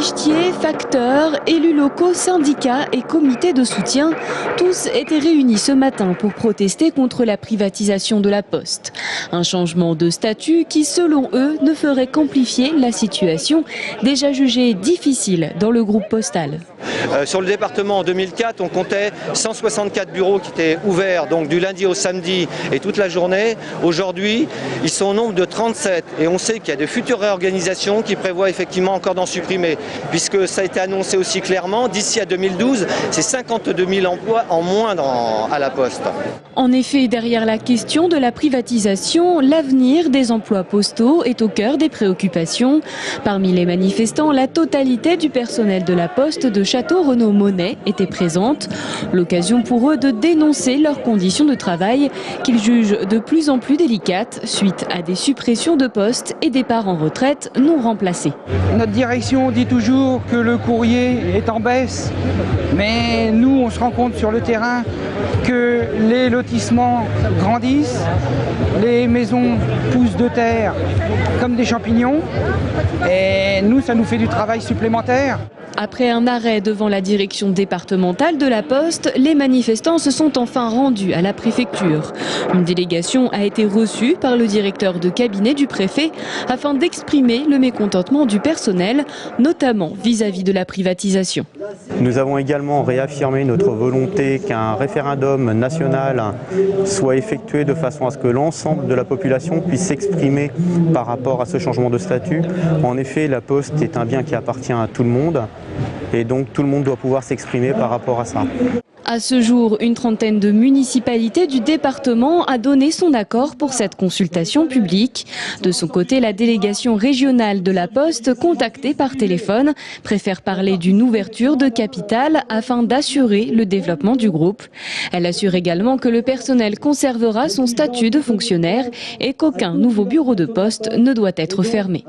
Guichetiers, facteurs, élus locaux, syndicats et comités de soutien, tous étaient réunis ce matin pour protester contre la privatisation de la Poste. Un changement de statut qui, selon eux, ne ferait qu'amplifier la situation déjà jugée difficile dans le groupe postal. Sur le département en 2004, on comptait 164 bureaux qui étaient ouverts donc du lundi au samedi et toute la journée. Aujourd'hui, ils sont au nombre de 37 et on sait qu'il y a de futures réorganisations qui prévoient effectivement encore d'en supprimer, puisque ça a été annoncé aussi clairement, d'ici à 2012, c'est 52 000 emplois en moins à la Poste. En effet, derrière la question de la privatisation, l'avenir des emplois postaux est au cœur des préoccupations. Parmi les manifestants, la totalité du personnel de la Poste de Château-Renaud-Monnais était présente. L'occasion pour eux de dénoncer leurs conditions de travail qu'ils jugent de plus en plus délicates suite à des suppressions de postes et départs en retraite non remplacés. Notre direction dit toujours que le courrier est en baisse, mais nous on se rend compte sur le terrain que les lotissements grandissent, les maisons poussent de terre comme des champignons et nous ça nous fait du travail supplémentaire. Après un arrêt devant la direction départementale de la Poste, les manifestants se sont enfin rendus à la préfecture. Une délégation a été reçue par le directeur de cabinet du préfet afin d'exprimer le mécontentement du personnel, notamment vis-à-vis de la privatisation. Nous avons également réaffirmé notre volonté qu'un référendum national soit effectué de façon à ce que l'ensemble de la population puisse s'exprimer par rapport à ce changement de statut. En effet, la Poste est un bien qui appartient à tout le monde et donc tout le monde doit pouvoir s'exprimer par rapport à ça. À ce jour, une trentaine de municipalités du département a donné son accord pour cette consultation publique. De son côté, la délégation régionale de la Poste, contactée par téléphone, préfère parler d'une ouverture de capital afin d'assurer le développement du groupe. Elle assure également que le personnel conservera son statut de fonctionnaire et qu'aucun nouveau bureau de poste ne doit être fermé.